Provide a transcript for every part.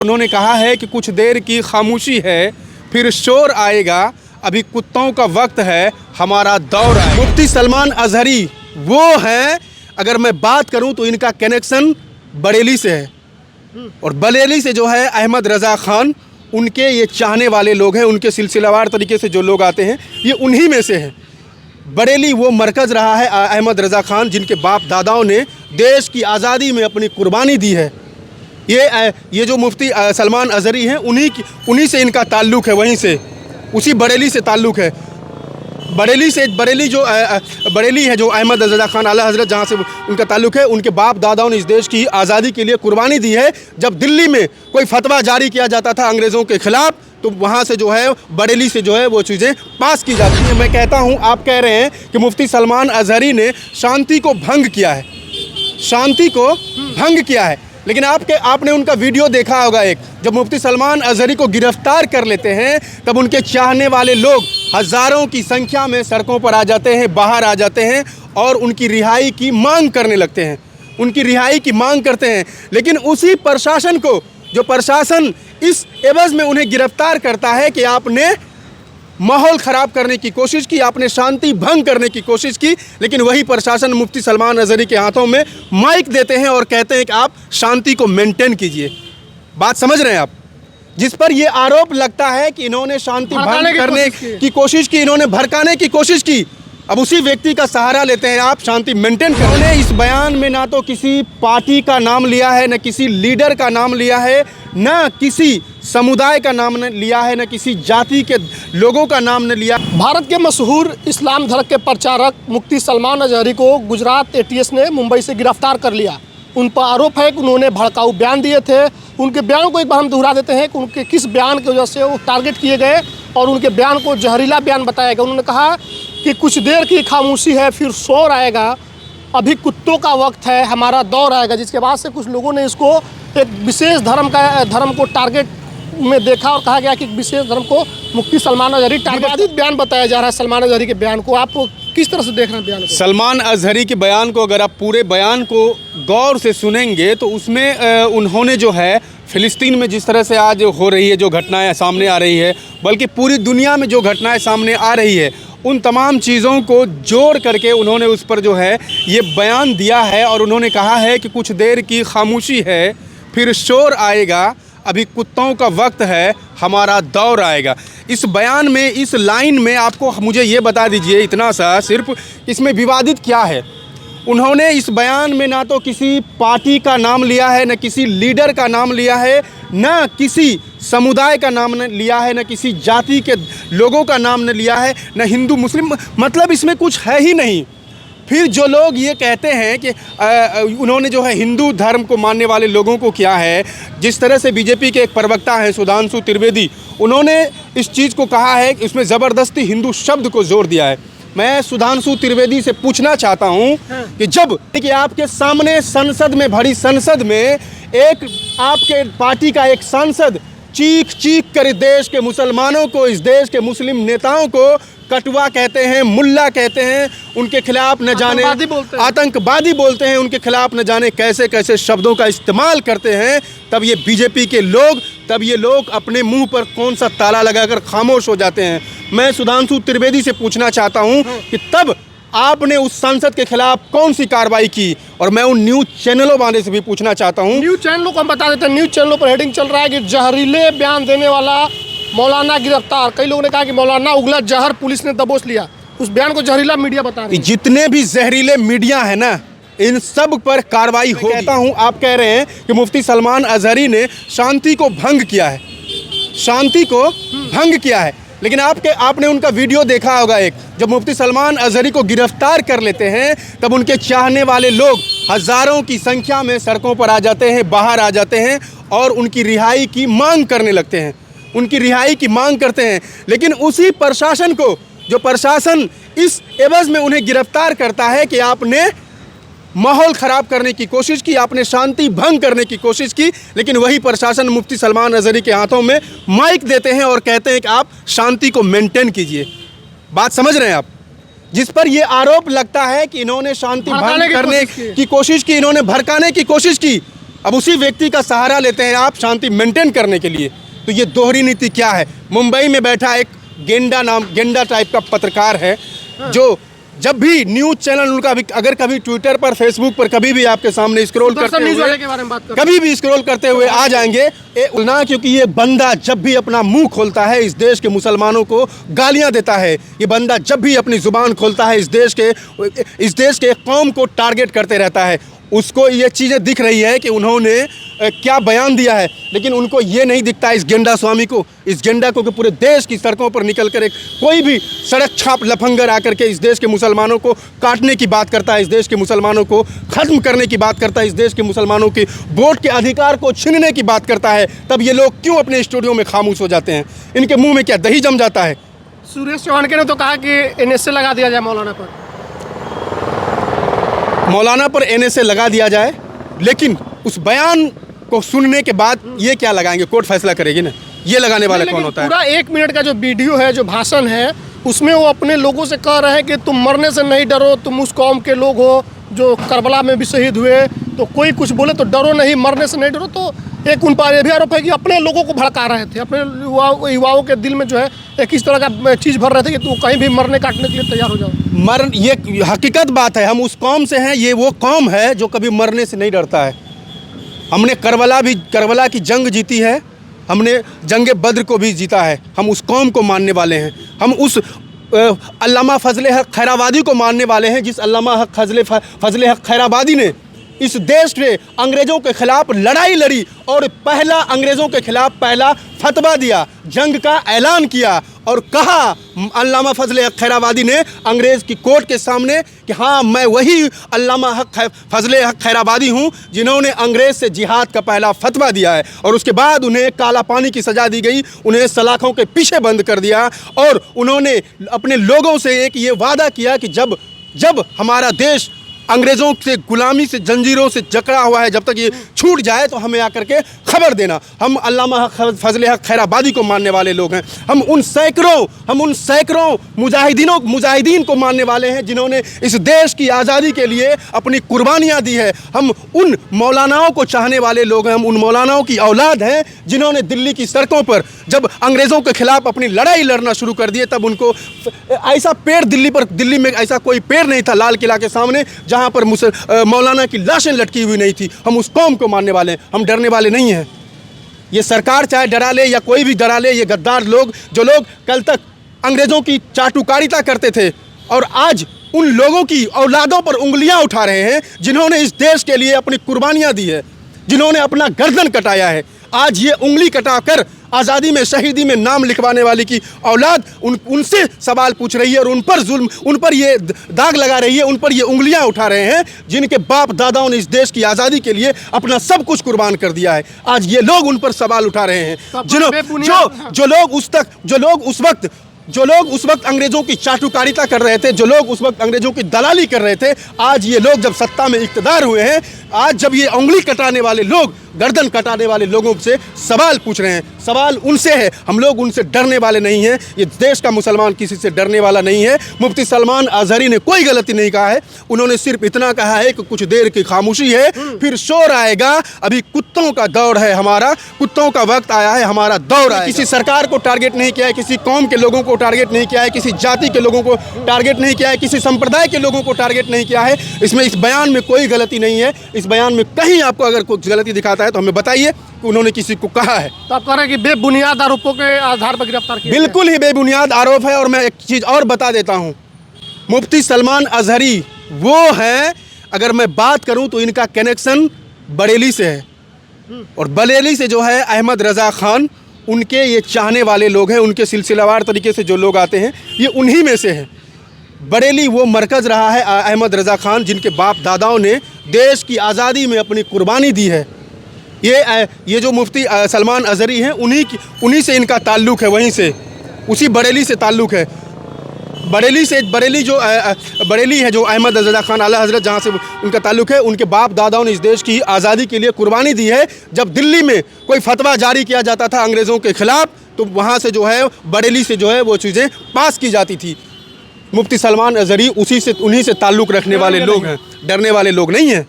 उन्होंने कहा है कि कुछ देर की खामोशी है, फिर शोर आएगा, अभी कुत्तों का वक्त है, हमारा दौर है। मुफ्ती सलमान अजहरी वो हैं, अगर मैं बात करूं तो इनका कनेक्शन बरेली से है और बरेली से जो है अहमद रज़ा ख़ान, उनके ये चाहने वाले लोग हैं, उनके सिलसिलेवार तरीके से जो लोग आते हैं ये उन्हीं में से हैं। बरेली वो मरकज़ रहा है अहमद रज़ा ख़ान जिनके बाप दादाओं ने देश की आज़ादी में अपनी कुर्बानी दी है। ये जो मुफ्ती सलमान अजहरी हैं उन्हीं से इनका ताल्लुक़ है, वहीं से उसी बरेली से ताल्लुक़ है। बरेली है जो अहमद रज़ा ख़ान आला हज़रत जहाँ से उनका ताल्लुक़ है, उनके बाप दादाओं ने इस देश की आज़ादी के लिए कुर्बानी दी है। जब दिल्ली में कोई फतवा जारी किया जाता था अंग्रेज़ों के ख़िलाफ़ तो वहाँ से जो है बरेली से जो है वो चीज़ें पास की जाती हैं। मैं कहता हूँ, आप कह रहे हैं कि मुफ्ती सलमान अजहरी ने शांति को भंग किया है, शांति को भंग किया है, लेकिन आपने उनका वीडियो देखा होगा एक, जब मुफ्ती सलमान अजहरी को गिरफ्तार कर लेते हैं तब उनके चाहने वाले लोग हज़ारों की संख्या में सड़कों पर आ जाते हैं, बाहर आ जाते हैं और उनकी रिहाई की मांग करने लगते हैं, उनकी रिहाई की मांग करते हैं। लेकिन उसी प्रशासन को, जो प्रशासन इस एवज़ में उन्हें गिरफ्तार करता है कि आपने माहौल ख़राब करने की कोशिश की, आपने शांति भंग करने की कोशिश की, लेकिन वही प्रशासन मुफ्ती सलमान अजहरी के हाथों में माइक देते हैं और कहते हैं कि आप शांति को मेंटेन कीजिए। बात समझ रहे हैं आप? जिस पर ये आरोप लगता है कि इन्होंने शांति भंग करने की कोशिश की, इन्होंने भड़काने की कोशिश की, अब उसी व्यक्ति का सहारा लेते हैं आप शांति मेंटेन करें। उन्होंने इस बयान में ना तो किसी पार्टी का नाम लिया है, न किसी लीडर का नाम लिया है, न किसी समुदाय का नाम न लिया है, न किसी जाति के लोगों का नाम न लिया। भारत के मशहूर इस्लाम धर्म के प्रचारक मुफ्ती सलमान अजहरी को गुजरात एटीएस ने मुंबई से गिरफ्तार कर लिया। उन पर आरोप है कि उन्होंने भड़काऊ बयान दिए थे। उनके बयान को एक बार हम दोहरा देते हैं कि उनके किस बयान की वजह से वो टारगेट किए गए और उनके बयान को जहरीला बयान बताया गया। उन्होंने कहा कि कुछ देर की खामोशी है, फिर शोर आएगा, अभी कुत्तों का वक्त है, हमारा दौर आएगा। जिसके बाद से कुछ लोगों ने इसको एक विशेष धर्म को टारगेट में देखा और कहा गया कि विशेष धर्म को मुफ्ती सलमान अजहरी टारगेट बयान बताया जा रहा है। सलमान अजहरी के बयान को आप किस तरह से देख रहे हैं? बयान को, सलमान अजहरी के बयान को अगर आप पूरे बयान को गौर से सुनेंगे तो उसमें उन्होंने जो है फ़िलिस्तीन में जिस तरह से आज हो रही है, जो घटनाएं सामने आ रही है, बल्कि पूरी दुनिया में जो घटनाएं सामने आ रही है, उन तमाम चीज़ों को जोड़ करके उन्होंने उस पर जो है ये बयान दिया है और उन्होंने कहा है कि कुछ देर की खामोशी है, फिर शोर आएगा, अभी कुत्तों का वक्त है, हमारा दौर आएगा। इस बयान में, इस लाइन में आपको मुझे ये बता दीजिए इतना सा, सिर्फ इसमें विवादित क्या है? उन्होंने इस बयान में ना तो किसी पार्टी का नाम लिया है, न किसी लीडर का नाम लिया है, न किसी समुदाय का नाम न लिया है, न किसी जाति के लोगों का नाम न लिया है, न हिंदू मुस्लिम, मतलब इसमें कुछ है ही नहीं। फिर जो लोग ये कहते हैं कि उन्होंने जो है हिंदू धर्म को मानने वाले लोगों को किया है, जिस तरह से बीजेपी के एक प्रवक्ता हैं सुधांशु त्रिवेदी, उन्होंने इस चीज़ को कहा है कि उसमें ज़बरदस्ती हिंदू शब्द को जोड़ दिया है। मैं सुधांशु त्रिवेदी से पूछना चाहता हूं कि जब कि आपके सामने संसद में, भरी संसद में, एक आपके पार्टी का एक सांसद चीख कर देश के मुसलमानों को, इस देश के मुस्लिम नेताओं को कटवा कहते हैं, मुल्ला कहते हैं, उनके खिलाफ न जाने आतंकवादी बोलते हैं, उनके खिलाफ न जाने कैसे कैसे शब्दों का इस्तेमाल करते हैं, तब ये बीजेपी के लोग, तब ये लोग अपने मुंह पर कौन सा ताला लगाकर खामोश हो जाते हैं। मैं सुधांशु त्रिवेदी से पूछना चाहता हूं कि तब आपने उस सांसद के खिलाफ कौन सी कार्रवाई की? और मैं उन न्यूज़ चैनलों वाले से भी पूछना चाहता हूं। न्यूज़ चैनलों को हम बता देते हैं, न्यूज़ चैनलों पर हेडिंग चल रहा है कि जहरीले बयान देने वाला मौलाना गिरफ्तार। कई लोगों ने कहा कि मौलाना उगला जहर पुलिस ने दबोच लिया। उस बयान को जहरीला मीडिया बता रही है। जितने भी जहरीले मीडिया है ना, इन सब पर कार्रवाई हो। कहता हूं, आप कह रहे हैं कि मुफ्ती सलमान अजहरी ने शांति को भंग किया है, शांति को भंग किया है, लेकिन आपने उनका वीडियो देखा होगा एक, जब मुफ्ती सलमान अजहरी को गिरफ्तार कर लेते हैं तब उनके चाहने वाले लोग हज़ारों की संख्या में सड़कों पर आ जाते हैं, बाहर आ जाते हैं और उनकी रिहाई की मांग करने लगते हैं, उनकी रिहाई की मांग करते हैं। लेकिन उसी प्रशासन को, जो प्रशासन इस एवज़ में उन्हें गिरफ्तार करता है कि आपने माहौल ख़राब करने की कोशिश की, आपने शांति भंग करने की कोशिश की, लेकिन वही प्रशासन मुफ्ती सलमान अजहरी के हाथों में माइक देते हैं और कहते हैं कि आप शांति को मेंटेन कीजिए। बात समझ रहे हैं आप? जिस पर ये आरोप लगता है कि इन्होंने शांति भंग करने की कोशिश की, इन्होंने भड़काने की कोशिश की, अब उसी व्यक्ति का सहारा लेते हैं आप शांति मेंटेन करने के लिए। तो ये दोहरी नीति क्या है? मुंबई में बैठा एक गेंडा टाइप का पत्रकार है, जो जब भी न्यूज़ चैनल उनका भी अगर कभी ट्विटर पर, फेसबुक पर कभी भी आपके सामने स्क्रॉल करते हुए के बारे में बात कभी भी स्क्रॉल करते हुए आ जाएंगे ना, क्योंकि ये बंदा जब भी अपना मुंह खोलता है इस देश के मुसलमानों को गालियां देता है। ये बंदा जब भी अपनी जुबान खोलता है इस देश के कौम को टारगेट करते रहता है। उसको ये चीज़ें दिख रही है कि उन्होंने क्या बयान दिया है, लेकिन उनको ये नहीं दिखता इस गेंडा स्वामी को, इस गेंडा को, कि पूरे देश की सड़कों पर निकल कर एक कोई भी सड़क छाप लफंगर आकर के इस देश के मुसलमानों को काटने की बात करता है, इस देश के मुसलमानों को ख़त्म करने की बात करता है, इस देश के मुसलमानों के वोट के अधिकार को छीनने की बात करता है। तब ये लोग क्यों अपने स्टूडियो में खामोश हो जाते हैं? इनके मुँह में क्या दही जम जाता है? सुरेश चौहान ने तो कहा कि NSA लगा दिया जाए मौलाना पर NSA लगा दिया जाए, लेकिन उस बयान को सुनने के बाद ये क्या लगाएंगे? कोर्ट फैसला करेगी ना, ये लगाने वाला कौन होता है? पूरा 1 मिनट का जो वीडियो है, जो भाषण है, उसमें वो अपने लोगों से कह रहे हैं कि तुम मरने से नहीं डरो, तुम उस कौम के लोग हो जो करबला में भी शहीद हुए, तो कोई कुछ बोले तो डरो नहीं, मरने से नहीं डरो। तो एक उन पर यह भी आरोप है कि अपने लोगों को भड़का रहे थे, अपने युवाओं के दिल में जो है एक इस तरह का चीज़ भर रहे थे कि तू कहीं भी मरने काटने के लिए तैयार हो जाओ। ये हकीकत बात है, हम उस कौम से हैं, ये वो कौम है जो कभी मरने से नहीं डरता है। हमने करबला की जंग जीती है, हमने जंग बद्र को भी जीता है। हम उस कौम को मानने वाले हैं, हम उस अल्लामा फजले हक खैराबादी को मानने वाले हैं, जिस अल्लामा फजले हक खैराबादी ने इस देश में अंग्रेज़ों के खिलाफ लड़ाई लड़ी और अंग्रेज़ों के खिलाफ पहला फतवा दिया, जंग का ऐलान किया और कहा, अल्लामा फजले हक खैराबादी ने अंग्रेज़ की कोर्ट के सामने कि हाँ, मैं वही अल्लामा फजले हक खैराबादी हूँ जिन्होंने अंग्रेज़ से जिहाद का पहला फतवा दिया है। और उसके बाद उन्हें काला पानी की सज़ा दी गई, उन्हें सलाखों के पीछे बंद कर दिया और उन्होंने अपने लोगों से एक ये वादा किया कि जब हमारा देश अंग्रेज़ों से गुलामी से जंजीरों से जकड़ा हुआ है, जब तक ये छूट जाए तो हमें आकर के खबर देना। हम अल्लामा फजले हक खैराबादी को मानने वाले लोग हैं। हम उन सैकड़ों मुजाहिदीन को मानने वाले हैं जिन्होंने इस देश की आज़ादी के लिए अपनी कुर्बानियाँ दी है। हम उन मौलानाओं को चाहने वाले लोग हैं, हम उन मौलानाओं की औलाद हैं जिन्होंने दिल्ली की सड़कों पर जब अंग्रेज़ों के खिलाफ अपनी लड़ाई लड़ना शुरू कर दिए, तब उनको ऐसा पेड़ दिल्ली में ऐसा कोई पेड़ नहीं था लाल किला के सामने जहाँ पर मौलाना की लाशें लटकी हुई नहीं थी। हम उस कौम को मानने वाले हैं, हम डरने वाले नहीं हैं। ये सरकार चाहे डरा ले या कोई भी डरा ले, ये गद्दार लोग जो लोग कल तक अंग्रेज़ों की चाटुकारिता करते थे और आज उन लोगों की औलादों पर उंगलियां उठा रहे हैं जिन्होंने इस देश के लिए अपनी कुर्बानियां दी है, जिन्होंने अपना गर्दन कटाया है। आज ये उंगली कटाकर आज़ादी में, शहीदी में नाम लिखवाने वाली की औलाद उनसे सवाल पूछ रही है और उन पर जुल्म, उन पर ये दाग लगा रही है, उन पर ये उंगलियां उठा रहे हैं जिनके बाप दादाओं ने इस देश की आज़ादी के लिए अपना सब कुछ कुर्बान कर दिया है। आज ये लोग उन पर सवाल उठा रहे हैं, जो लोग उस वक्त अंग्रेज़ों की चाटुकारिता कर रहे थे, जो लोग उस वक्त अंग्रेज़ों की दलाली कर रहे थे, आज ये लोग जब सत्ता में इक़्तिदार हुए हैं, आज जब ये उंगली कटाने वाले लोग, गर्दन कटाने वाले लोगों से सवाल पूछ रहे हैं, सवाल उनसे है। हम लोग उनसे डरने वाले नहीं हैं। ये देश का मुसलमान किसी से डरने वाला नहीं है। मुफ्ती सलमान अज़हरी ने कोई गलती नहीं कहा है, उन्होंने सिर्फ इतना कहा है कि कुछ देर की खामोशी है, फिर शोर आएगा। अभी कुत्तों का दौर है, हमारा कुत्तों का वक्त आया है, हमारा दौर आया। किसी सरकार को टारगेट नहीं किया है, किसी कौम के लोगों को टारगेट नहीं किया है, किसी जाति के लोगों को टारगेट नहीं किया है, किसी संप्रदाय के लोगों को टारगेट नहीं किया है। इस बयान में कोई गलती नहीं है। इस बयान में कहीं आपको अगर कुछ गलती दिखाता है तो हमें बताइए कि उन्होंने किसी को कहा है। तो आप कह रहे हैं कि बेबुनियाद आरोपों के आधार पर गिरफ्तार किया? बिल्कुल ही बेबुनियाद आरोप है। और मैं एक चीज़ और बता देता हूँ, मुफ्ती सलमान अज़हरी वो हैं, अगर मैं बात करूँ तो इनका कनेक्शन बरेली से है और बरेली से जो है अहमद रज़ा ख़ान, उनके ये चाहने वाले लोग हैं, उनके सिलसिलावार तरीके से जो लोग आते हैं ये उन्हीं में से हैं। बरेली वो मरकज़ रहा है अहमद रज़ा ख़ान जिनके बाप दादाओं ने देश की आज़ादी में अपनी कुर्बानी दी है। ये जो मुफ्ती सलमान अज़हरी हैं, उन्हीं से इनका ताल्लुक़ है, वहीं से, उसी बरेली से ताल्लुक़ है। बरेली है जो अहमद रज़ा ख़ान आला हज़रत, जहाँ से उनका ताल्लुक़ है, उनके बाप दादाओं ने इस देश की आज़ादी के लिए कुर्बानी दी है। जब दिल्ली में कोई फतवा जारी किया जाता था अंग्रेज़ों के ख़िलाफ़, तो वहाँ से जो है बरेली से जो है वो चीज़ें पास की जाती थी। मुफ्ती सलमान अज़हरी उन्हीं से ताल्लुक़ रखने वाले लोग हैं, डरने वाले लोग नहीं हैं।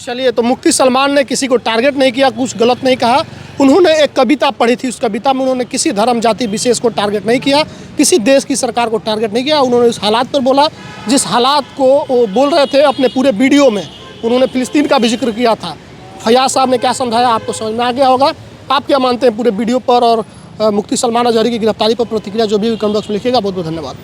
चलिए, तो मुफ्ती सलमान ने किसी को टारगेट नहीं किया, कुछ गलत नहीं कहा। उन्होंने एक कविता पढ़ी थी, उस कविता में उन्होंने किसी धर्म जाति विशेष को टारगेट नहीं किया, किसी देश की सरकार को टारगेट नहीं किया। उन्होंने उस हालात पर बोला जिस हालात को वो बोल रहे थे। अपने पूरे वीडियो में उन्होंने फ़िलिस्तीन का भी जिक्र किया था। फैयाज साहब ने क्या समझाया आपको समझ में आ गया होगा। आप क्या मानते हैं पूरे वीडियो पर और मुफ्ती सलमान अजहरी की गिरफ्तारी पर प्रतिक्रिया जो भी कमेंट बॉक्स में लिखिएगा। बहुत बहुत धन्यवाद।